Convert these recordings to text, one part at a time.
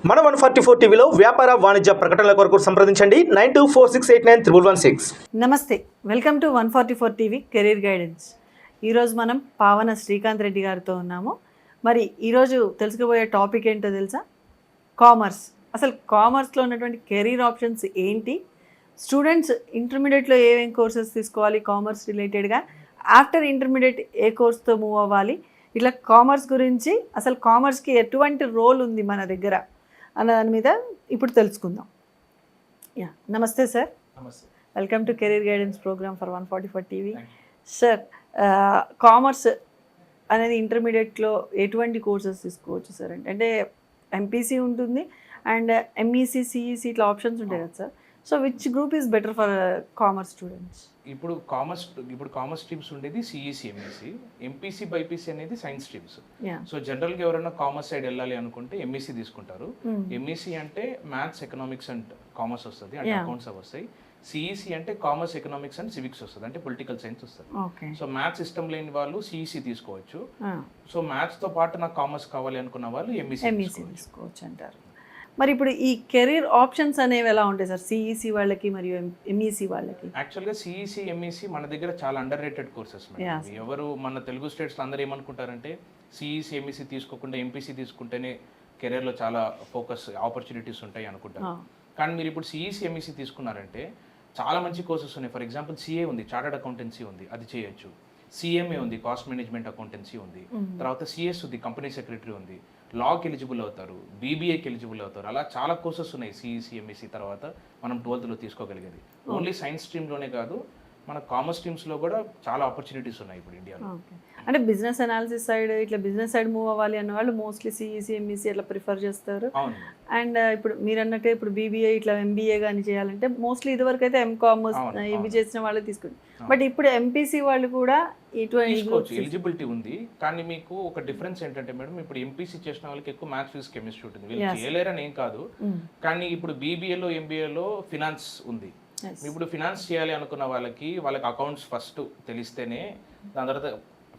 మన 144 టీవీలో వ్యాపార వాణిజ్య ప్రకటనల కొరకు సంప్రదించండి 9246891116. నమస్తే, welcome to 144 TV career guidance. ఈరోజు మనం పావన శ్రీకాంత్ రెడ్డి గారితో ఉన్నాము. మరి ఈరోజు తెలుసుకోబోయే టాపిక్ ఏంటో తెలుసా? కామర్స్. అసలు కామర్స్లో ఉన్నటువంటి కెరీర్ ఆప్షన్స్ ఏంటి, స్టూడెంట్స్ ఇంటర్మీడియట్లో ఏమేం కోర్సెస్ తీసుకోవాలి కామర్స్ రిలేటెడ్గా, ఆఫ్టర్ ఇంటర్మీడియట్ ఏ కోర్స్తో మూవ్ అవ్వాలి, ఇట్లా కామర్స్ గురించి, అసలు కామర్స్కి ఎటువంటి రోల్ ఉంది మన దగ్గర అన్న దాని మీద ఇప్పుడు తెలుసుకుందాం. నమస్తే సార్. నమస్తే. Welcome to career guidance programme for 144 TV. Sir, commerce అనేది ఇంటర్మీడియట్లో ఎటువంటి కోర్సెస్ తీసుకోవచ్చు సార్? అంటే ఎంపీసీ ఉంటుంది అండ్ ఎంఈసీ, సిఈసీ ఇట్లా ఆప్షన్స్ ఉంటాయి కదా sir. So which group is better for commerce students? ఇప్పుడు కామర్స్ స్ట్రీమ్స్ ఉండేది సిఈసి, ఎంఈసి. ఎంపీసీ, బైపీసీ అనేది సైన్స్ స్ట్రీమ్స్. సో జనరల్గా ఎవరైనా కామర్స్ సైడ్ వెళ్ళాలి అనుకుంటే ఎంఈసీ తీసుకుంటారు. ఎంఈసీ అంటే మ్యాథ్స్, ఎకనామిక్స్ అండ్ కామర్స్ వస్తుంది, అంటే అకౌంట్స్ అవి వస్తాయి. సిఈసి అంటే కామర్స్, ఎకనామిక్స్ అండ్ సివిక్స్ వస్తుంది, అంటే పొలిటికల్ సైన్స్ వస్తుంది. సో మ్యాథ్స్ ఇష్టం లేని వాళ్ళు సిఈసి తీసుకోవచ్చు. సో మ్యాథ్స్తో పాటు నాకు కామర్స్ కావాలి అనుకున్న వాళ్ళు ఎంఈసీ తీసుకోవచ్చు అంటారు. మరి ఇప్పుడు ఈ కెరీర్ ఆప్షన్స్ అనేవి ఎలా ఉంటాయి సార్ సిఈసి వాళ్ళకి మరియు ఎంఈసి వాళ్ళకి? యాక్చువల్గా సిఈసి, ఎంఈసి మన దగ్గర చాలా అండర్ రేటెడ్ కోర్సెస్. ఎవరు మన తెలుగు స్టేట్స్లో అందరూ ఏమనుకుంటారంటే సిఈసి, ఎంఈసి తీసుకోకుండా ఎంపీసీ తీసుకుంటేనే కెరీర్లో చాలా ఫోకస్ ఆపర్చునిటీస్ ఉంటాయి అనుకుంటారు. కానీ మీరు ఇప్పుడు సిఈసి, ఎంఈసి తీసుకున్నారంటే చాలా మంచి కోర్సెస్ ఉన్నాయి. ఫర్ ఎగ్జాంపుల్ సిఏ ఉంది, చార్టర్డ్ అకౌంటెన్సీ ఉంది, అది చేయొచ్చు. సిఎంఏ ఉంది, కాస్ట్ మేనేజ్మెంట్ అకౌంటెన్సీ ఉంది. తర్వాత సిఎస్ ఉంది, కంపెనీ సెక్రటరీ ఉంది. లాకి ఎలిజిబుల్ అవుతారు, బీబీఏకి ఎలిజిబుల్ అవుతారు. అలా చాలా కోర్సెస్ ఉన్నాయి సిఈసి, ఎంఈసి తర్వాత మనం 12th తీసుకోగలిగేది. ఓన్లీ సైన్స్ స్ట్రీమ్లోనే కాదు, మన కామర్స్ స్ట్రీమ్స్లో కూడా చాలా ఆపర్చునిటీస్ ఉన్నాయి ఇప్పుడు ఇండియాలో. అంటే బిజినెస్ అనాలిసిస్ సైడ్, ఇట్లా బిజినెస్ సైడ్ మూవ్ అవ్వాలి అన్న వాళ్ళు మోస్ట్లీ సిఈసి, ఎంఈసి అట్లా ప్రిఫర్ చేస్తారు. అండ్ ఇప్పుడు మీరు అన్నట్టే ఇప్పుడు బీబీఏ ఇట్లా ఎంబీఏ కానీ చేయాలంటే మోస్ట్లీ ఇదివరకు అయితే ఎంకామర్స్ ఇవి చేసిన వాళ్ళే తీసుకుంటారు. బట్ ఇప్పుడు ఎంపీసీ వాళ్ళు కూడా తీసుకోవచ్చు, ఎలిజిబిలిటీ ఉంది. కానీ మీకు ఒక డిఫరెన్స్ ఏంటంటే మేడం, ఇప్పుడు ఎంపీసీ చేసిన వాళ్ళకి ఎక్కువ మ్యాథ్స్, ఫిజిక్స్, కెమిస్ట్రీ ఉంటుంది. వీళ్ళు చేయలేరని ఏం కాదు, కానీ ఇప్పుడు బీబీఏలో, ఎంబీఏలో ఫినాన్స్ ఉంది. ఇప్పుడు ఫినాన్స్ చేయాలి అనుకున్న వాళ్ళకి అకౌంట్స్ ఫస్ట్ తెలిస్తేనే దాని తర్వాత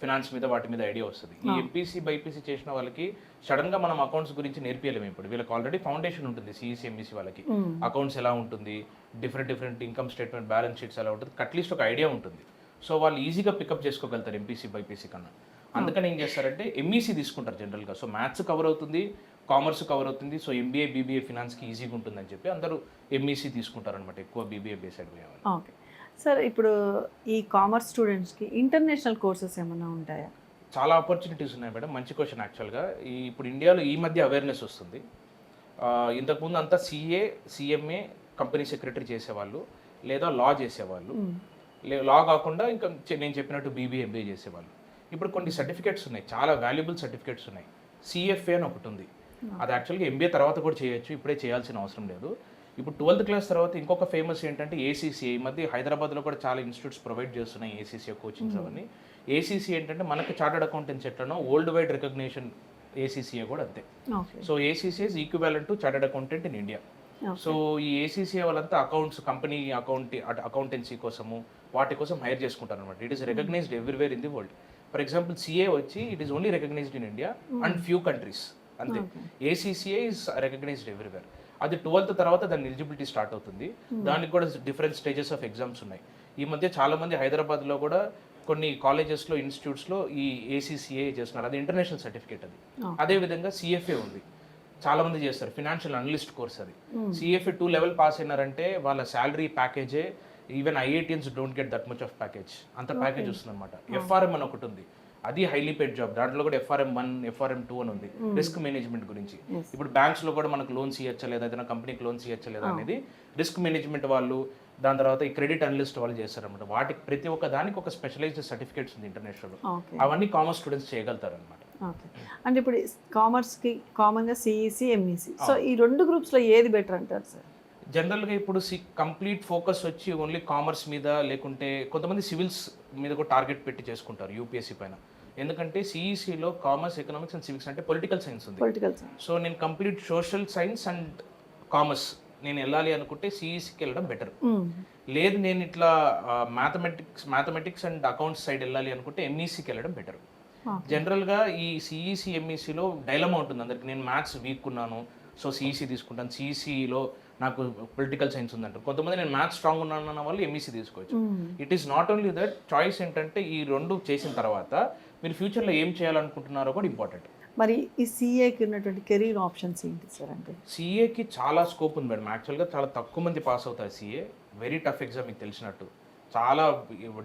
ఫినాన్స్ మీద వాటి మీద ఐడియా వస్తుంది. ఈ ఎంపీసీ, బైపీసీ చేసిన వాళ్ళకి సడన్ గా మనం అకౌంట్స్ గురించి నేర్పియలేము. ఇప్పుడు వీళ్ళకి ఆల్రెడీ ఫౌండేషన్ ఉంటుంది. సిఈసి, ఎంఈసీ వాళ్ళకి అకౌంట్స్ ఎలా ఉంటుంది, different income statement, balance sheets ఎలా ఉంటుంది, అట్లీస్ట్ ఒక ఐడియా ఉంటుంది. సో వాళ్ళు ఈజీగా పికప్ చేసుకోగలుగుతారు ఎంపీసీ, బైపీసీ కన్నా. అందుకని ఏం చేస్తారంటే ఎంఈసీ తీసుకుంటారు జనరల్గా. సో మ్యాథ్స్ కవర్ అవుతుంది, కామర్స్ కవర్ అవుతుంది. సో ఎంబీఏ, బీబీఏ ఫినాన్స్కి ఈజీగా ఉంటుందని చెప్పి అందరూ ఎంఈసీ తీసుకుంటారు అనమాట, ఎక్కువ బీబీఏ బేస్డ్ పోయేవాళ్ళు. ఓకే సార్, ఇప్పుడు ఈ కామర్స్ స్టూడెంట్స్కి ఇంటర్నేషనల్ కోర్సెస్ ఏమైనా ఉంటాయా? చాలా ఆపర్చునిటీస్ ఉన్నాయి మేడం. మంచి క్వశ్చన్. యాక్చువల్గా ఇప్పుడు ఇండియాలో ఈ మధ్య అవేర్నెస్ వస్తుంది. ఇంతకుముందు అంతా సిఏ, సిఎంఏ, కంపెనీ సెక్రటరీ చేసేవాళ్ళు, లేదా లా చేసేవాళ్ళు. లా కాకుండా ఇంకా నేను చెప్పినట్టు బీబీఏ, ఎంబీఏ చేసేవాళ్ళు. ఇప్పుడు కొన్ని సర్టిఫికేట్స్ ఉన్నాయి, చాలా వాల్యుబుల్ సర్టిఫికేట్స్ ఉన్నాయి. సిఎఫ్ఏ అని ఒకటి ఉంది, అది యాక్చువల్గా ఎంబీఏ తర్వాత కూడా చేయొచ్చు, ఇప్పుడే చేయాల్సిన అవసరం లేదు. ఇప్పుడు 12th తర్వాత ఇంకొక ఫేమస్ ఏంటంటే ఏసీసీఏ. ఈ మధ్య హైదరాబాద్లో కూడా చాలా ఇన్స్టిట్యూట్స్ ప్రొవైడ్ చేస్తున్నాయి ఏసీసీఏ కోచింగ్స్ అవన్నీ. ఏసీసీ ఏంటంటే మనకి చార్టర్డ్ అకౌంటెన్సీ ఎట్లనో వరల్డ్ వైడ్ రికగ్నిషన్ ఏసీసీఏ కూడా అంతే. So ACCA is equivalent to chartered accountant in India. So ఈ ఏసీసీఏ వాళ్ళంతా అకౌంట్స్, కంపెనీ అకౌంటెన్సీ కోసము వాటి కోసం హైర్ చేసుకుంటారు అనమాట. It is recognised everywhere in the world. For example CA వచ్చి it is only recognised in India and few countries అంతే. ACCA is recognised everywhere. అది 12th తర్వాత దాని ఎలిజిబిలిటీ స్టార్ట్ అవుతుంది. దానికి కూడా డిఫరెంట్ స్టేజెస్ ఆఫ్ ఎగ్జామ్స్ ఉన్నాయి. ఈ మధ్య చాలా మంది హైదరాబాద్లో కూడా కొన్ని కాలేజెస్లో, ఇన్స్టిట్యూట్స్లో ఈ ఏసీసీఏ చేస్తున్నారు. అది ఇంటర్నేషనల్ సర్టిఫికేట్. అది అదేవిధంగా సిఎఫ్ఏ ఉంది, చాలా మంది చేస్తారు, ఫినాన్షియల్ అనలిస్ట్ కోర్స్. అది సిఎఫ్ఏ 2 లెవెల్ పాస్ అయినారంటే వాళ్ళ శాలరీ ప్యాకేజే even IITians don't get that much of package, అంత ప్యాకేజ్ వస్తుంది అనమాట. ఎఫ్ఆర్ఎం అని ఒకటి ఉంది, అది హైలీ పెయిడ్ జాబ్. దాంట్లో కూడా ఎఫ్ఆర్ఎం 1, ఎఫ్ఆర్ఎం 2 అని ఉంది, రిస్క్ మేనేజ్మెంట్ గురించి. ఇప్పుడు బ్యాంక్స్లో కూడా మనకు లోన్స్ ఇవ్వచ్చా లేదా, ఏదైనా కంపెనీకి లోన్స్ ఇవ్వచ్చా లేదా అనేది రిస్క్ మేనేజ్మెంట్ వాళ్ళు, దాని తర్వాత ఈ క్రెడిట్ అనలిస్ట్ వాళ్ళు చేస్తారనమాట. వాటికి ప్రతి ఒక్క దానికి ఒక స్పెషలైజ్డ్ సర్టిఫికేట్స్ ఉంది ఇంటర్నేషనల్. అవన్నీ కామర్స్ స్టూడెంట్స్ చేయగలుగుతారు అనమాట. అంటే ఇప్పుడు కామర్స్కి కామన్గా సిఈసి, ఎంఈసి, సో ఈ 2 గ్రూప్స్లో ఏది బెటర్ అంటారు సార్? జనరల్గా ఇప్పుడు కంప్లీట్ ఫోకస్ వచ్చి ఓన్లీ కామర్స్ మీద, లేకుంటే కొంతమంది సివిల్స్ మీద కూడా టార్గెట్ పెట్టి చేసుకుంటారు యూపీఎస్సీ పైన. ఎందుకంటే సిఈసిలో కామర్స్, ఎకనామిక్స్ అండ్ సివిక్స్ అంటే పొలిటికల్ సైన్స్ ఉంది. సో నేను complete social science and commerce నేను వెళ్ళాలి అనుకుంటే సిఈసికి వెళ్ళడం బెటర్. లేదు నేను ఇట్లా మ్యాథమెటిక్స్ అండ్ అకౌంట్స్ సైడ్ వెళ్ళాలి అనుకుంటే ఎంఈసికి వెళ్ళడం బెటర్. జనరల్గా ఈ సిఈసి, ఎంఈసిలో డైలమా ఉంటుంది అందరికి. నేను మ్యాథ్స్ వీక్ ఉన్నాను, సో సిఈసి తీసుకుంటాను, సిఈసిలో నాకు పొలిటికల్ సైన్స్ ఉందంటారు. కొంతమంది నేను మ్యాథ్స్ స్ట్రాంగ్ ఉన్నాను అన్న వాళ్ళు ఎంఈసి తీసుకోవచ్చు. It is not only that, choice ఏంటంటే ఈ రెండు చేసిన తర్వాత మీరు ఫ్యూచర్లో ఏం చేయాలనుకుంటున్నారో కూడా ఇంపార్టెంట్. మరి ఈ సిఏకి ఉన్నటువంటి కెరీర్ ఆప్షన్స్ ఏంటి సార్? అంటే సిఏకి చాలా స్కోప్ ఉంది మేడం. యాక్చువల్గా చాలా తక్కువ మంది పాస్ అవుతారు సిఏ. వెరీ టఫ్ ఎగ్జామ్, మీకు తెలిసినట్టు చాలా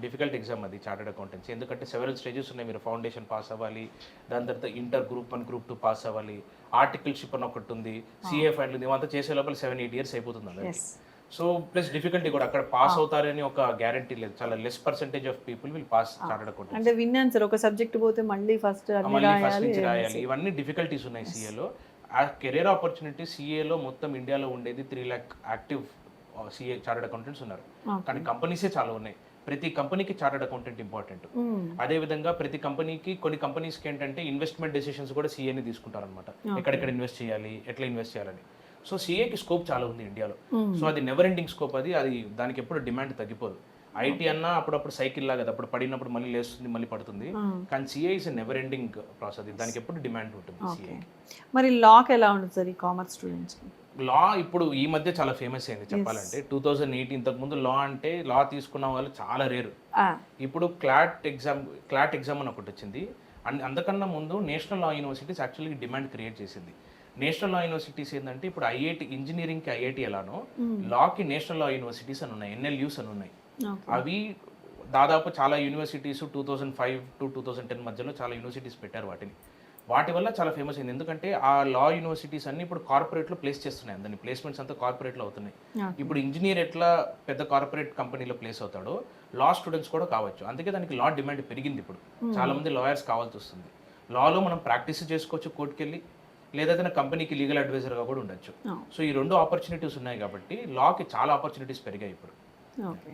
డిఫికల్ట్ ఎగ్జామ్ అది చార్టెడ్ అకౌంటెన్సీ. ఎందుకంటే సెవెరల్ స్టేజెస్ ఉన్నాయి. మీరు ఫౌండేషన్ పాస్ అవ్వాలి, దాని తర్వాత ఇంటర్ గ్రూప్ 1 గ్రూప్ 2 పాస్ అవ్వాలి, ఆర్టికల్షిప్ అని ఒకటి ఉంది, సిఏ ఫైనల్ ఉంది. ఇవంతా చేసే లోపల 7-8 years అయిపోతుంది అలా. సో ప్లస్ డిఫికల్టీ కూడా, అక్కడ పాస్ అవుతారని ఒక గ్యారంటీ లేదు. చాలా less percentage of people will pass chartered accountancy. అంటే విన్నాను సార్, ఒక సబ్జెక్ట్ పోతే మళ్ళీ ఫస్ట్ నుంచి రాయాలి. ఇవన్నీ డిఫికల్టీస్ ఉన్నాయి సిఏలో. ఆ కెరీర్ ఆపర్చునిటీ సిఏలో మొత్తం ఇండియాలో ఉండేది 3 lakh active CA chartered accountants ఉన్నారు. కానీ కంపెనీసే చాలా ఉన్నాయి. ప్రతి కంపెనీకి చార్టెడ్ అకౌంటెంట్ ఇంపార్టెంట్. అదే విధంగా ప్రతి కంపెనీకి, కొన్ని కంపెనీస్కి ఏంటంటే ఇన్వెస్ట్మెంట్ డెసిషన్స్ కూడా సిఏని తీసుకుంటారు అనమాట. ఎక్కడెక్కడ ఇన్వెస్ట్ చేయాలి, ఎట్లా ఇన్వెస్ట్ చేయాలని. సో సిఏకి స్కోప్ చాలా ఉంది ఇండియాలో. సో అది నెవర్ ఎండింగ్ స్కోప్. అది దానికి ఎప్పుడు డిమాండ్ తగ్గిపోదు. ఐటీ అన్నా అప్పుడప్పుడు సైకిల్ లాగా, అప్పుడు పడినప్పుడు మళ్ళీ లేస్తుంది, మళ్ళీ పడుతుంది. కానీ CA is never ending process. దానికి ఎప్పుడు డిమాండ్ ఉంటుంది సిఏ. మరి లాక్ ఎలా ఉంటుంది సార్ ఈ కామర్స్ స్టూడెంట్స్కి? లా ఇప్పుడు ఈ మధ్య చాలా ఫేమస్ అయింది చెప్పాలంటే. 2008 ఇంతకుముందు లా అంటే లా తీసుకున్న వాళ్ళు చాలా రేరు. ఇప్పుడు క్లాట్ ఎగ్జామ్ అని ఒకటి వచ్చింది. అంతకన్నా ముందు నేషనల్ లా యూనివర్సిటీస్ యాక్చువల్లీ డిమాండ్ క్రియేట్ చేసింది. నేషనల్ లా యూనివర్సిటీస్ ఏంటంటే ఇప్పుడు ఐఐటి, ఇంజనీరింగ్కి ఐఐటి ఎలానో లాకి నేషనల్ లా యూనివర్సిటీస్ అని ఉన్నాయి, ఎన్ఎల్యూస్ అని ఉన్నాయి. అవి దాదాపు చాలా యూనివర్సిటీస్ 2005 to 2010 మధ్యలో చాలా యూనివర్సిటీస్ పెట్టారు వాటిని. వాటి వల్ల చాలా ఫేమస్ అయింది. ఎందుకంటే ఆ లా యూనివర్సిటీస్ అన్ని ఇప్పుడు కార్పొరేట్లో ప్లేస్ చేస్తున్నాయి. దాని ప్లేస్మెంట్స్ అంతా కార్పొరేట్లో అవుతున్నాయి. ఇప్పుడు ఇంజనీర్ ఎట్లా పెద్ద కార్పొరేట్ కంపెనీలో ప్లేస్ అవుతాడో లా స్టూడెంట్స్ కూడా కావచ్చు. అందుకే దానికి లా డిమాండ్ పెరిగింది. ఇప్పుడు చాలా మంది లాయర్స్ కావాల్సి వస్తుంది. లాలో మనం ప్రాక్టీస్ చేసుకోవచ్చు కోర్టుకి వెళ్ళి, లేదా ఏదైనా కంపెనీకి లీగల్ అడ్వైజర్గా కూడా ఉండొచ్చు. సో ఈ 2 ఆపర్చునిటీస్ ఉన్నాయి కాబట్టి లాకి చాలా ఆపర్చునిటీస్ పెరిగాయి ఇప్పుడు. ఓకే.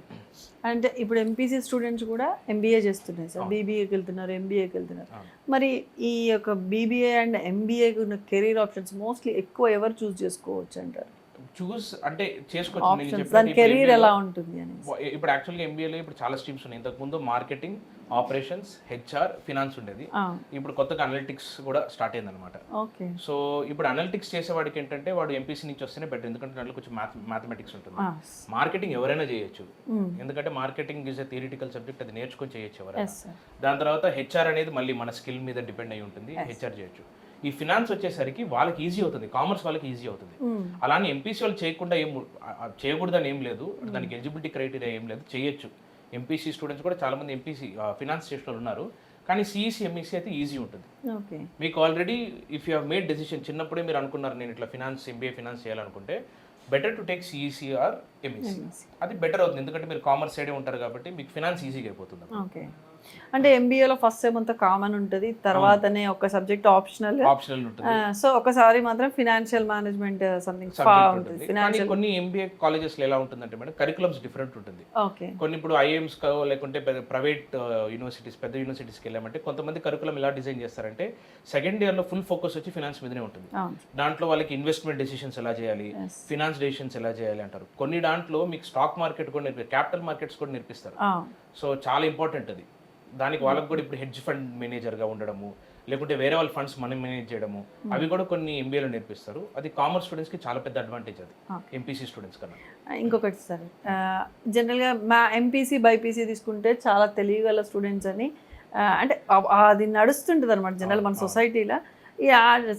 అంటే ఇప్పుడు ఎంపీసీ స్టూడెంట్స్ కూడా ఎంబీఏ చేస్తున్నాయి సార్, బీబీఏకి వెళ్తున్నారు, ఎంబీఏకి వెళ్తున్నారు. మరి ఈ యొక్క బీబీఏ అండ్ ఎంబీఏకి ఉన్న కెరీర్ ఆప్షన్స్ మోస్ట్లీ ఎక్కువ ఎవరు చూస్ చేసుకోవచ్చు అంటారు? చూస్ అంటే చేసుకోవచ్చు. దాని కెరీర్ ఎలా ఉంటుంది అని. ఇప్పుడు యాక్చువల్గా ఎంబీఏలో ఇప్పుడు చాలా స్ట్రీమ్స్ ఉన్నాయి. ఇంతకుముందు మార్కెటింగ్, ఆపరేషన్స్, హెచ్ఆర్, ఫినాన్స్ ఉండేది. ఇప్పుడు కొత్తగా అనలిటిక్స్ కూడా స్టార్ట్ అయింది అనమాట. సో ఇప్పుడు అనలిటిక్స్ చేసేవాడికి ఏంటంటే వాడు ఎంపీసీ నుంచి వస్తేనే బెటర్. ఎందుకంటే దాంట్లో కొంచెం మ్యాథమెటిక్స్ ఉంటుంది. మార్కెటింగ్ ఎవరైనా చేయొచ్చు, ఎందుకంటే marketing is a theoretical subject. అది నేర్చుకొని చేయొచ్చు ఎవరైనా. దాని తర్వాత హెచ్ఆర్ అనేది మళ్ళీ మన స్కిల్ మీద డిపెండ్ అయి ఉంటుంది. హెచ్ఆర్ చేయొచ్చు. ఈ ఫినాన్స్ వచ్చేసరికి వాళ్ళకి ఈజీ అవుతుంది, కామర్స్ వాళ్ళకి ఈజీ అవుతుంది. అలానే ఎంపీసీ వాళ్ళు చేయకుండా చేయకూడదని ఏం లేదు, దానికి ఎలిజిబిలిటీ క్రైటీరియా ఏం లేదు, చేయొచ్చు. ఎంపీసీ స్టూడెంట్స్ కూడా చాలా మంది ఎంపీసీ ఫినాన్స్ చేసిన వాళ్ళు ఉన్నారు. కానీ సిఈసీ, ఎంఈసీ అయితే ఈజీ ఉంటుంది. మీకు already if you have made decision, చిన్నప్పుడే మీరు అనుకున్నారు నేను ఇట్లా ఫినాన్స్, ఎంబీఏ ఫినాన్స్ చేయాలనుకుంటే better to take CEC or MEC. అది బెటర్ అవుతుంది. ఎందుకంటే మీరు కామర్స్ సైడే ఉంటారు కాబట్టి మీకు ఫినాన్స్ ఈజీగా అయిపోతుంది. ఓకే. అంటే ఎంబీఏలో ఫస్ట్ సెమ్ అంతా కామన్ ఉంటుంది, తర్వాతనే ఒక సబ్జెక్ట్ ఆప్షనల్ ఉంటుంది. సో ఒకసారి మాత్రం ఫినాన్షియల్ మేనేజ్మెంట్ సంథింగ్ ఉంటుంది. ఫినాన్షియల్ కొన్ని ఎంబీఏ కాలేజెస్ లో ఎలా ఉంటుందంటే మేడం, కరికులమ్స్ డిఫరెంట్ ఉంటుంది. కొన్ని ఇప్పుడు ఐఎమ్స్ లేకుంటే ప్రైవేట్ యూనివర్సిటీస్, పెద్ద యూనివర్సిటీస్కి వెళ్ళామంటే కొంతమంది కరికులం ఎలా డిజైన్ చేస్తారంటే సెకండ్ ఇయర్ లో ఫుల్ ఫోకస్ వచ్చి ఫినాన్స్ మీదనే ఉంటుంది. దాంట్లో వాళ్ళకి ఇన్వెస్ట్మెంట్ డెసిషన్స్ ఎలా చేయాలి, ఫినాన్స్ డెసిషన్స్ ఎలా చేయాలి అంటారు. కొన్ని దాంట్లో మీకు స్టాక్ మార్కెట్ కూడా క్యాపిటల్ మార్కెట్స్ కూడా నేర్పిస్తారు. సో చాలా ఇంపార్టెంట్ అది. దానికి వాళ్ళకి కూడా ఇప్పుడు హెడ్జ్ ఫండ్ మేనేజర్గా ఉండడము, లేకుంటే వేరే వాళ్ళ ఫండ్స్ మనం మేనేజ్ చేయడము, అవి కూడా కొన్ని ఎంబీఏలో నేర్పిస్తారు. అది కామర్స్ స్టూడెంట్స్కి చాలా పెద్ద అడ్వాంటేజ్ అది ఎంపీసీ స్టూడెంట్స్ కన్నా. ఇంకొకటి సార్, జనరల్గా మా ఎంపీసీ బైపీసీ తీసుకుంటే చాలా తెలియగల స్టూడెంట్స్ అని అంటే అది నడుస్తుంటుంది అనమాట జనరల్ మన సొసైటీలో. ఈ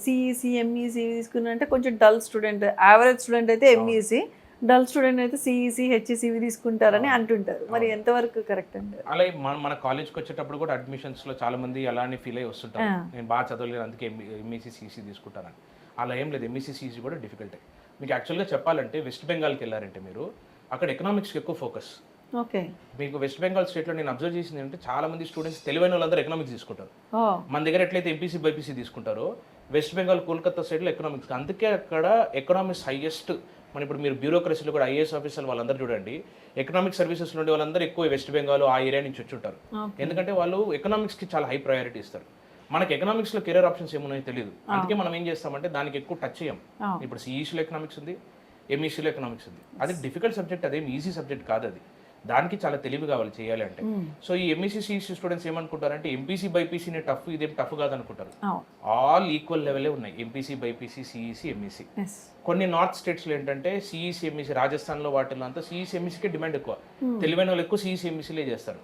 సిఈసీ, ఎంఈసీ తీసుకున్నంటే కొంచెం డల్ స్టూడెంట్, యావరేజ్ స్టూడెంట్ అయితే ఎంఈసీ, డల్ స్టూడెంట్ అయితే సిఈసీ, హెచ్ఈసీవి తీసుకుంటారని అంటుంటారు. మరి ఎంతవరకు కరెక్ట్ అండి? అలాగే మన కాలేజ్కి వచ్చేటప్పుడు కూడా అడ్మిషన్స్లో చాలా మంది అలానే ఫీల్ అయ్యి వస్తుంటారు, నేను బాగా చదవలేదు అందుకే ఎంఈసీ సిఈసీ తీసుకుంటారని. అలా ఏం లేదు. ఎంఈసీ సిఈసీ కూడా డిఫికల్టే. మీకు యాక్చువల్గా చెప్పాలంటే వెస్ట్ బెంగాల్కి వెళ్ళారంటే మీరు అక్కడ ఎకనామిక్స్కి ఎక్కువ ఫోకస్. ఓకే. మీకు వెస్ట్ బెంగాల్ స్టేట్లో నేను అబ్జర్వ్ చేసింది అంటే చాలా మంది స్టూడెంట్స్, తెలివైన వాళ్ళందరూ ఎకనామిక్స్ తీసుకుంటారు. మన దగ్గర ఎట్లయితే ఎంపీసీ బైపీసీ తీసుకుంటారో వెస్ట్ బెంగాల్ కోల్కతా స్టేట్లో ఎకనామిక్స్. అందుకే అక్కడ ఎకనామిక్స్ హైయెస్ట్. మన ఇప్పుడు మీరు బ్యూరోక్రసీలో కూడా ఐఏఎస్ ఆఫీసర్లు వాళ్ళందరూ చూడండి, ఎకనామిక్ సర్వీసెస్ నుండి వాళ్ళందరూ ఎక్కువ వెస్ట్ బెంగాల్ ఆ ఏరియా నుంచి వచ్చి ఉంటారు. ఎందుకంటే వాళ్ళు ఎకనామిక్స్కి చాలా హై ప్రయారిటీ ఇస్తారు. మనకి ఎకనామిక్స్లో కెరీర్ ఆప్షన్స్ ఏమున్నాయో తెలియదు. అందుకే మనం ఏం చేస్తామంటే దానికి ఎక్కువ టచ్ చేయం. ఇప్పుడు సిఈసీలో ఎకనామిక్స్ ఉంది, ఎంఈసీలో ఎకనామిక్స్ ఉంది. అది డిఫికల్ట్ సబ్జెక్ట్, అదేం ఈజీ సబ్జెక్ట్ కాదు అది. దానికి చాలా తెలివి కావాలి చేయాలి అంటే. సో ఈ ఎంఈసీ సిఈసీ స్టూడెంట్స్ ఏమనుకుంటారంటే ఎంపీసీ బైపీసీని టఫ్, ఇదేం టఫ్ కాదనుకుంటారు. ఆల్ ఈక్వల్ లెవెలే ఉన్నాయి, ఎంపీసీ బైపీసీ సిఈసీ ఎంఈసీ. కొన్ని నార్త్ స్టేట్స్లో ఏంటంటే సిఈసీ ఎంఈసీ, రాజస్థాన్లో వాటిలో అంతా సిఈసీ ఎంఈసీకి డిమాండ్ ఎక్కువ. తెలివైన వాళ్ళు ఎక్కువ సిఈసీ ఎంఈసీలే చేస్తారు.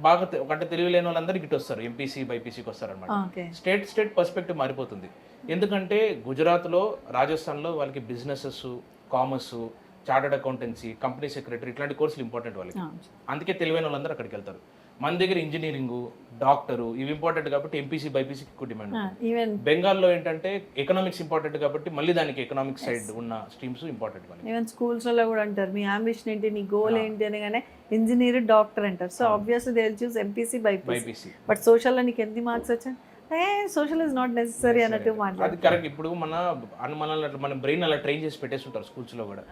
బాగా అంటే తెలివి లేని వాళ్ళందరూ ఇటు వస్తారు, ఎంపీసీ బైపీసీకి వస్తారు అనమాట. స్టేట్ పర్స్పెక్టివ్ మారిపోతుంది. ఎందుకంటే గుజరాత్లో, రాజస్థాన్లో వాళ్ళకి businesses, commerce, chartered accountancy, company secretary ఇట్లాంటి కోర్సులు ఇంపార్టెంట్ వాళ్ళకి. అందుకే తెలివైన వాళ్ళందరూ అక్కడికి వెళ్తారు. మన దగ్గర ఇంజనీరింగ్, డాక్టరు ఇవి ఇంపార్టెంట్ కాబట్టి ఎంపీసీ బైపీసీకి ఎక్కువ డిమాండ్. బెంగాల్లో ఏంటంటే ఎకనామిక్స్ ఇంపార్టెంట్ కాబట్టి మళ్ళీ దానికి ఎకనామిక్స్ సైడ్ ఉన్న స్ట్రీమ్స్ ఇంపార్టెంట్. ఈవెన్ స్కూల్స్ లో కూడా అంటారు మీ అంబిషన్ ఏంటి, నీ గోల్ ఏంటి అనగానే ఇంజనీర్, డాక్టర్ అంటారు. So obviously they will choose MPC BiPC. But social లో నీకు ఎన్ని మార్క్స్ వచ్చాయి, సోషల్ ఇస్ నాట్ నెసెసరీ అన్నట్టు మాట్లాడారు. అది కరెక్ట్. ఇప్పుడు మన బ్రెయిన్ అలా ట్రైన్ చేసి పెట్టేస్తుంటారు స్కూల్స్ లో కూడా.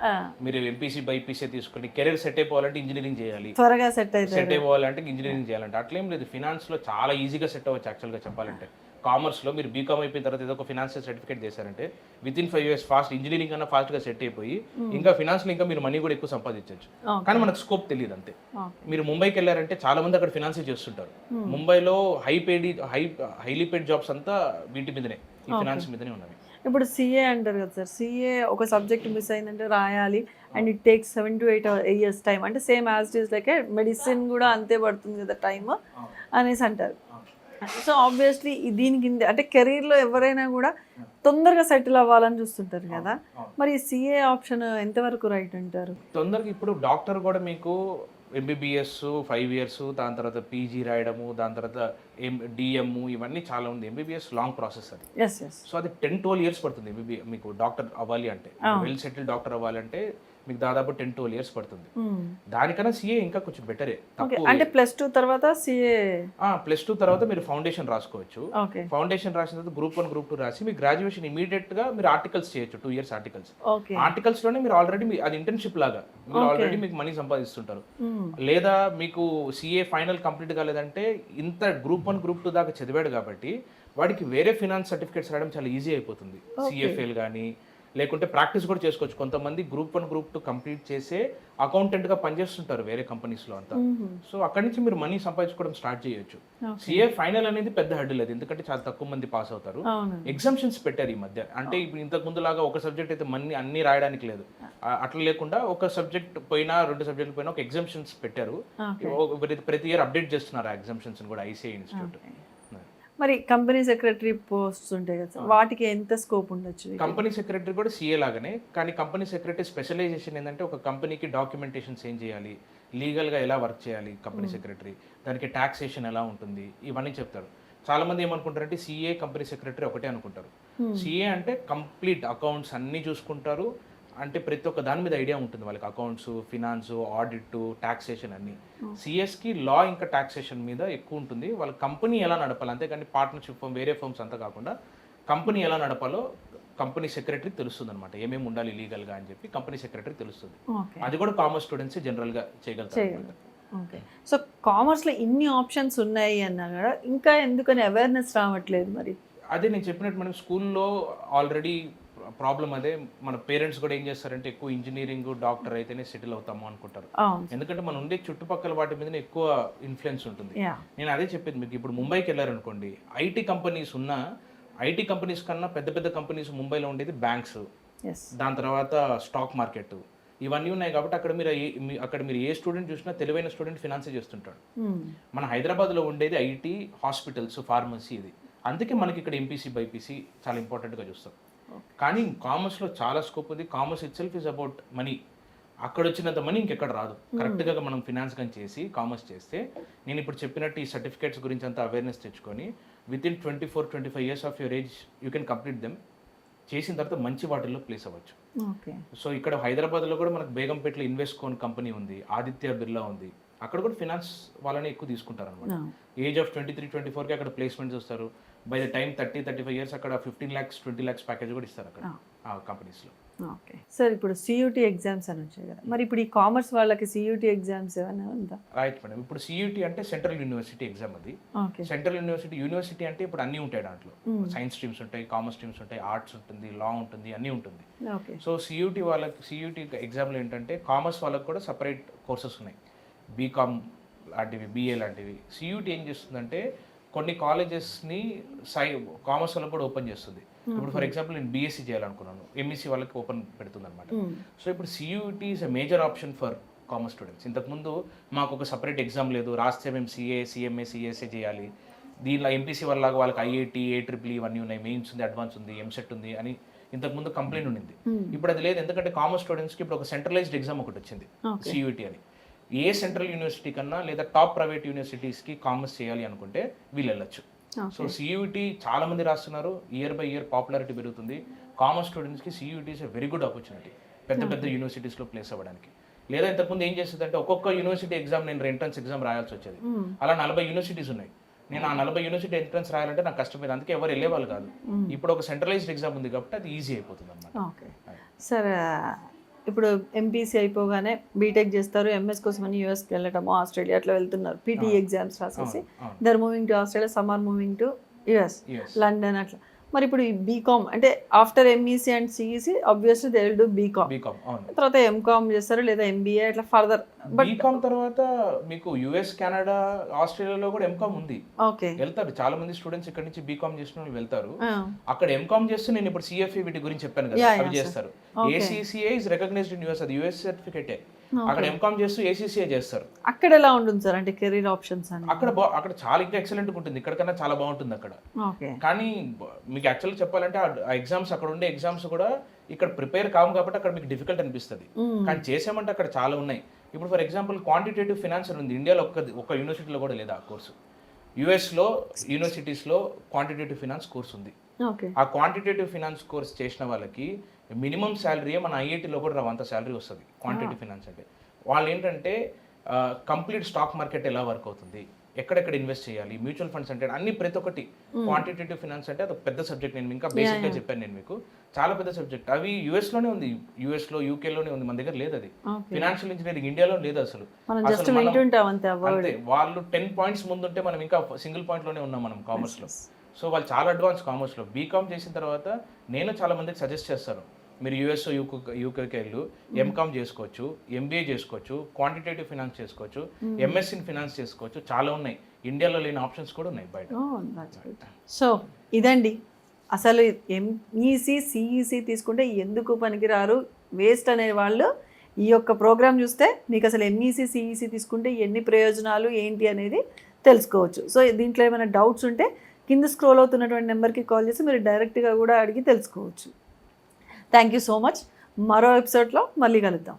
మీరు ఎంపీసీ బైపీసీ తీసుకుని కెరీర్ సెట్ అయిపోవాలంటే ఇంజనీరింగ్ చేయాలి, త్వరగా సెట్ అయిపోవాలంటే ఇంజనీరింగ్ చేయాలంటే అట్లేం లేదు. ఫినాన్స్ లో చాలా ఈజీగా సెట్ అవ్వచ్చు యాక్చువల్గా చెప్పాలంటే. కామర్స్లో మీరు బీకామ్ అయిపోయిన తర్వాత ఏదో ఒక ఫినాన్షియల్ సర్టిఫికేట్ చేశారంటే వితిన్ 5 years ఫాస్ట్ ఇంజనీరింగ్ కన్నా ఫాస్ట్గా సెట్ అయిపోయి ఇంకా ఫినాన్స్లో ఇంకా మీరు మనీ కూడా ఎక్కువ సంపాదించవచ్చు. కానీ మనకు స్కోప్ తెలియదు అంతే. మీరు ముంబైకి వెళ్ళారంటే చాలా మంది అక్కడ ఫినాన్స్ చేస్తుంటారు. ముంబైలో హైలీ పేడ్ జాబ్స్ అంతా వీటి మీదనే, ఈ ఫినాన్స్ మీదనే ఉన్నవి. ఇప్పుడు సిఏ అంటారు కదా సార్, సిఏ ఒక సబ్జెక్ట్ మిస్ అయిందంటే రాయాలి and it takes 7 to 8 years time. అంటే same as it is like medicine కూడా అంతే పడుతుంది కదా టైమ్ అనేసి అంటారు. సో ఆబ్వియస్లీ దీనికి అంటే కెరీర్లో ఎవరైనా కూడా తొందరగా సెటిల్ అవ్వాలని చూస్తుంటారు కదా, మరి సిఏ ఆప్షన్ ఎంతవరకు రైట్ అంటారు? తొందరగా ఇప్పుడు డాక్టర్ కూడా మీకు ఎంబీబీఎస్ 5 years, దాని తర్వాత పీజీ రాయడము, దాని తర్వాత డిఎం, ఇవన్నీ చాలా ఉంది. ఎంబీబీఎస్ లాంగ్ ప్రాసెస్ అది. సో అది 10-12 years పడుతుంది మీకు డాక్టర్ అవ్వాలి అంటే, వెల్ సెటిల్ డాక్టర్ అవ్వాలంటే మీకు దాదాపు 10-12 years పడుతుంది. దానికన్నా సిఏ ఇంకా కొంచెం బెటరే. అంటే +2 తర్వాత సిఏ, +2 తర్వాత మీరు ఫౌండేషన్ రాసుకోవచ్చు. ఫౌండేషన్ రాసిన తర్వాత గ్రూప్ 1 గ్రూప్ 2 రాసి మీ గ్రాడ్యుయేషన్ ఇమీడియట్ గా మీరు ఆర్టికల్స్ చేయొచ్చు. 2 years ఆర్టికల్స్ లోనే మీరు ఆల్రెడీ అది ఇంటర్న్షిప్ లాగా మీరు ఆల్రెడీ మీకు మనీ సంపాదిస్తుంటారు. లేదా మీకు సిఏ ఫైనల్ కంప్లీట్ కాలేదంటే ఇంత గ్రూప్ 1 గ్రూప్ 2 దాకా చదివాడు కాబట్టి వాడికి వేరే ఫినాన్స్ సర్టిఫికేట్స్ రావడం చాలా ఈజీ అయిపోతుంది. సిఎఫ్ఎల్ కానీ లేకుంటే ప్రాక్టీస్ కూడా చేసుకోవచ్చు. కొంతమంది గ్రూప్ 1 గ్రూప్ 2 కంప్లీట్ చేసే అకౌంటెంట్గా పనిచేస్తుంటారు వేరే కంపెనీస్లో అంతా. సో అక్కడి నుంచి మీరు మనీ సంపాదించుకోవడం స్టార్ట్ చేయొచ్చు. సిఏ ఫైనల్ అనేది పెద్ద హర్డిల్ అది, ఎందుకంటే చాలా తక్కువ మంది పాస్ అవుతారు. ఎగ్జామ్షన్స్ పెట్టారు ఈ మధ్య. అంటే ఇప్పుడు ఇంతకు ముందు లాగా ఒక సబ్జెక్ట్ అయితే అన్ని రాయడానికి లేదు, అట్లా లేకుండా ఒక సబ్జెక్ట్ పోయినా 2 సబ్జెక్టులు పోయినా ఒక ఎగ్జామ్షన్స్ పెట్టారు. ప్రతి ఇయర్ అప్డేట్ చేస్తున్నారు ఆ ఎగ్జామ్షన్స్ కూడా ఐసీఐ ఇన్స్టిట్యూట్. మరి కంపెనీ సెక్రటరీ పోస్ట్స్ ఉంటాయి కదా, వాటికి ఎంత స్కోప్ ఉండొచ్చు? కంపెనీ సెక్రటరీ కూడా సిఏ లాగానే, కానీ కంపెనీ సెక్రటరీ స్పెషలైజేషన్ ఏంటంటే ఒక కంపెనీకి డాక్యుమెంటేషన్స్ ఏం చేయాలి, లీగల్గా ఎలా వర్క్ చేయాలి కంపెనీ సెక్రటరీ, దానికి టాక్సేషన్ ఎలా ఉంటుంది, ఇవన్నీ చెప్తారు. చాలా మంది ఏమనుకుంటారంటే సిఏ కంపెనీ సెక్రటరీ ఒకటే అనుకుంటారు. సిఏ అంటే కంప్లీట్ అకౌంట్స్ అన్నీ చూసుకుంటారు, అంటే ప్రతి ఒక్క దాని మీద ఐడియా ఉంటుంది వాళ్ళకి. అకౌంట్స్, ఫినాన్స్, ఆడిట్, టాక్సేషన్ అన్నీ. సిఎస్కి లా ఇంకా టాక్సేషన్ మీద ఎక్కువ ఉంటుంది. వాళ్ళ కంపెనీ ఎలా నడపాలి, అంతేకాని పార్ట్నర్షిప్ ఫర్మ్, వేరే ఫర్మ్స్ అంతా కాకుండా కంపెనీ ఎలా నడపాలో కంపెనీ సెక్రటరీ తెలుస్తుంది అనమాట. ఏమేమి ఉండాలి లీగల్గా అని చెప్పి కంపెనీ సెక్రటరీ తెలుస్తుంది. అది కూడా కామర్స్ స్టూడెంట్స్ జనరల్గా చేయగలుగుతారు. ఓకే. సో కామర్స్లో ఇన్ని ఆప్షన్స్ ఉన్నాయి అన్నా కూడా ఇంకా ఎందుకని అవేర్నెస్ రావట్లేదు? మరి అదే నేను చెప్పినట్టు మనం స్కూల్లో ఆల్రెడీ ప్రాబ్లం అదే. మన పేరెంట్స్ కూడా ఏం చేస్తారంటే ఎక్కువ ఇంజనీరింగ్, డాక్టర్ అయితేనే సెటిల్ అవుతాము అనుకుంటారు. ఎందుకంటే మనం ఉండే చుట్టుపక్కల వాటి మీదనే ఎక్కువ ఇన్ఫ్లుయెన్స్ ఉంటుంది. నేను అదే చెప్పేది మీకు. ఇప్పుడు ముంబైకి వెళ్ళారనుకోండి, ఐటీ కంపెనీస్ కన్నా పెద్ద పెద్ద కంపెనీస్ ముంబైలో ఉండేది బ్యాంక్స్, దాని తర్వాత స్టాక్ మార్కెట్, ఇవన్నీ ఉన్నాయి. కాబట్టి అక్కడ మీరు ఏ స్టూడెంట్ చూసినా తెలివైన స్టూడెంట్ ఫినాన్సే చేస్తుంటాడు. మన హైదరాబాద్లో ఉండేది ఐటీ, హాస్పిటల్స్, ఫార్మసీ, ఇది. అందుకే మనకి ఇక్కడ ఎంపీసీ బైపీసీ చాలా ఇంపార్టెంట్గా చూస్తాం. కానీ కామర్స్లో చాలా స్కోప్ ఉంది. Commerce it self is about money. అక్కడ వచ్చినంత మనీ ఇంకెక్కడ రాదు. కరెక్ట్గా మనం ఫినాన్స్ కానీ చేసి కామర్స్ చేస్తే, నేను ఇప్పుడు చెప్పినట్టు ఈ సర్టిఫికేట్స్ గురించి అంతా అవేర్నెస్ తెచ్చుకొని within 24-25 years of your age you can complete them. చేసిన తర్వాత మంచి వాటిల్లో ప్లేస్ అవ్వచ్చు. సో ఇక్కడ హైదరాబాద్లో కూడా మనకు బేగంపేటలో ఇన్వెస్ట్కోన్ కంపెనీ ఉంది, ఆదిత్య బిర్లా ఉంది. అక్కడ కూడా ఫినాన్స్ వాళ్ళని ఎక్కువ తీసుకుంటారు అనమాట. ఏజ్ ఆఫ్ 23-24కి అక్కడ ప్లేస్మెంట్స్ వస్తారు. బై ద టైం 30-35 years అక్కడ 15 lakhs 20 lakhs ప్యాకేజ్ కూడా ఇస్తారు అక్కడ ఆ కంపెనీస్లో. ఓకే సార్, ఇప్పుడు సియూటీ ఎగ్జామ్స్ అని వచ్చాయి కదా, మరి ఇప్పుడు ఈ కామర్స్ వాళ్ళకి సియూటీ ఎగ్జామ్స్ ఏమైనా ఉందా? Right madam. ఇప్పుడు సియూటీ అంటే సెంట్రల్ యూనివర్సిటీ ఎగ్జామ్. అది సెంట్రల్ యూనివర్సిటీ అంటే ఇప్పుడు అన్నీ ఉంటాయి దాంట్లో. సైన్స్ స్ట్రీమ్స్ ఉంటాయి, కామర్స్ స్ట్రీమ్స్ ఉంటాయి, ఆర్ట్స్ ఉంటుంది, లా ఉంటుంది, అన్నీ ఉంటుంది. సో సియూటీ ఎగ్జామ్లో ఏంటంటే కామర్స్ వాళ్ళకి కూడా సపరేట్ కోర్సెస్ ఉన్నాయి. బీకామ్ లాంటివి, బీఏ లాంటివి. సియూటీ ఏం చేస్తుందంటే కొన్ని కాలేజెస్ని కామర్స్ వాళ్ళకి కూడా ఓపెన్ చేస్తుంది. ఇప్పుడు ఫర్ ఎగ్జాంపుల్ నేను బీఎస్సీ చేయాలనుకున్నాను, ఎంఈసీ వాళ్ళకి ఓపెన్ పెడుతుంది అనమాట. సో ఇప్పుడు CUET is a major option for commerce students. ఇంతకుముందు మాకు ఒక సపరేట్ ఎగ్జామ్ లేదు, రాస్తే మేము సిఏ, సిఎంఏ, సిఎస్ఏ చేయాలి. దీనిలో ఎంపీసీ వాళ్ళలాగా వాళ్ళకి ఐఐటీ, AEEE ఇవన్నీ ఉన్నాయి, మెయిన్స్ ఉంది, అడ్వాన్స్ ఉంది, ఎంసెట్ ఉంది అని ఇంతకుముందు కంప్లైంట్ ఉండింది. ఇప్పుడు అది లేదు, ఎందుకంటే కామర్స్ స్టూడెంట్స్కి ఇప్పుడు ఒక సెంట్రలైజ్డ్ ఎగ్జామ్ ఒకటి వచ్చింది, సియూటీ అని. ఏ సెంట్రల్ యూనివర్సిటీ కన్నా లేదా టాప్ ప్రైవేట్ యూనివర్సిటీస్కి కామర్స్ చేయాలి అనుకుంటే వీళ్ళు వెళ్ళొచ్చు. సో సియూటీ చాలా మంది రాస్తున్నారు, ఇయర్ బై ఇయర్ పాపులారిటీ పెరుగుతుంది. కామర్స్ స్టూడెంట్స్కి CUET is a very good opportunity పెద్ద పెద్ద యూనివర్సిటీస్లో ప్లేస్ అవ్వడానికి. లేదా ఇంతకుముందు ఏం చేస్తుందంటే ఒక్కొక్క యూనివర్సిటీ ఎగ్జామ్ నేను ఎంట్రన్స్ ఎగ్జామ్ రాయాల్సి వచ్చేది. అలా 40 యూనివర్సిటీస్ ఉన్నాయి, నేను ఆ 40 యూనివర్సిటీ ఎంట్రన్స్ రాయాలంటే నాకు కష్టమైంది, అందుకే ఎవరు వెళ్ళేవాళ్ళు కాదు. ఇప్పుడు ఒక సెంట్రలైజ్డ్ ఎగ్జామ్ ఉంది కాబట్టి అది ఈజీ అయిపోతుంది అన్నమాట. ఓకే సార్, ఇప్పుడు ఎంపీసీ అయిపోగానే బీటెక్ చేస్తారు, ఎంఎస్ కోసం అని యూఎస్కి వెళ్ళటము, ఆస్ట్రేలియా అట్లా వెళ్తున్నారు, పీటీ ఎగ్జామ్స్ రాసేసి they're moving to Australia, some are moving to US, London అట్లా. మరి ఇప్పుడు ఈ బీకామ్ అంటే after MEC and CEC obviously they will do BCom, తర్వాత ఎంకామ్ చేస్తారు లేదా ఎంబీఏ అట్లా ఫర్దర్. బట్ బీకామ్ తర్వాత మీకు యుఎస్, కెనడా, ఆస్ట్రేలియాలో కూడా ఎంకామ్ ఉంది, ఓకే వెళ్తారు చాలా మంది స్టూడెంట్స్ ఇక్కడ నుంచి బీకామ్ చేసిన వాళ్ళు వెళ్తారు. అక్కడ ఎంకామ్ చేస్తూ నేను ఇప్పుడు సిఎఫ్ఏ వీటి గురించి చెప్పాను కదా, అవి చేస్తారు. ACCA is recognised in US, అది యుఎస్ సర్టిఫికేటే. అక్కడ ఎంకామ్ చేస్తూ ఏసీసీఏ చేస్తారు. అక్కడ ఎలా ఉంటుంది సార్ అంటే కెరీర్ ఆప్షన్స్ అని? అక్కడ చాలా ఇంకా ఎక్సలెంట్ ఉంటుంది, ఇక్కడికన్నా చాలా బాగుంటుంది అక్కడ. కానీ మీకు యాక్చువల్గా చెప్పాలంటే ఆ ఎగ్జామ్స్, అక్కడ ఉండే ఎగ్జామ్స్ కూడా ఇక్కడ ప్రిపేర్ కావు కాబట్టి అక్కడ మీకు డిఫికల్ట్ అనిపిస్తుంది. కానీ చేసామంటే అక్కడ చాలా ఉన్నాయి. ఇప్పుడు ఫర్ ఎగ్జాంపుల్ క్వాంటిటేటివ్ ఫినాన్స్ ఉంది, ఇండియాలో ఒక్క యూనివర్సిటీలో కూడా లేదా ఆ కోర్సు. యుఎస్లో యూనివర్సిటీస్లో క్వాంటిటేటివ్ ఫినాన్స్ కోర్స్ ఉంది. ఆ క్వాంటిటేటివ్ ఫినాన్స్ కోర్స్ చేసిన వాళ్ళకి మినిమం శాలరీ మన ఐఐటీలో కూడా రావు, అంత శాలరీ వస్తుంది క్వాంటిటేటివ్ ఫినాన్స్ అంటే. వాళ్ళు ఏంటంటే కంప్లీట్ స్టాక్ మార్కెట్ ఎలా వర్క్ అవుతుంది, ఎక్కడెక్కడ ఇన్వెస్ట్ చేయాలి, మ్యూచువల్ ఫండ్స్ అంటే అన్ని ప్రతి ఒక్కటి. క్వాంటిటేటివ్ ఫినాన్స్ అంటే అది పెద్ద సబ్జెక్ట్, నేను ఇంకా బేసిక్గా చెప్పాను నేను మీకు, చాలా పెద్ద సబ్జెక్ట్. అవి యూఎస్లోనే ఉంది, యూఎస్లో, యూకేలోనే ఉంది, మన దగ్గర లేదు. అది ఫినాన్షియల్ ఇంజనీరింగ్ ఇండియాలో లేదు అసలు. అంతే, వాళ్ళు 10 పాయింట్స్ ముందుంటే మనం ఇంకా సింగిల్ పాయింట్లోనే ఉన్నాం మనం కామర్స్లో. సో వాళ్ళు చాలా అడ్వాన్స్ కామర్స్లో. బీకామ్ చేసిన తర్వాత నేను చాలా మందికి సజెస్ట్ చేస్తాను, మీరు యూఎస్ఓ, యూకేకి వెళ్ళు, ఎంకామ్ చేసుకోవచ్చు, ఎంబీఏ చేసుకోవచ్చు, క్వాంటిటేటివ్ ఫినాన్స్ చేసుకోవచ్చు, ఎంఎస్సీ ఇన్ ఫినాన్స్ చేసుకోవచ్చు, చాలా ఉన్నాయి. ఇండియాలో లేని ఆప్షన్స్ కూడా ఉన్నాయి బయట. సో ఇదండి అసలు ఎంఈసీ, సిఈసీ తీసుకుంటే ఎందుకు పనికిరారు, వేస్ట్ అనే వాళ్ళు ఈ యొక్క ప్రోగ్రామ్ చూస్తే మీకు అసలు ఎంఈసీ, సిఈసీ తీసుకుంటే ఎన్ని ప్రయోజనాలు ఏంటి అనేది తెలుసుకోవచ్చు. సో దీంట్లో ఏమైనా డౌట్స్ ఉంటే కింద స్క్రోల్ అవుతున్నటువంటి నెంబర్కి కాల్ చేసి మీరు డైరెక్ట్గా కూడా అడిగి తెలుసుకోవచ్చు. Thank you so much. మరో ఎపిసోడ్లో మళ్ళీ కలుద్దాం.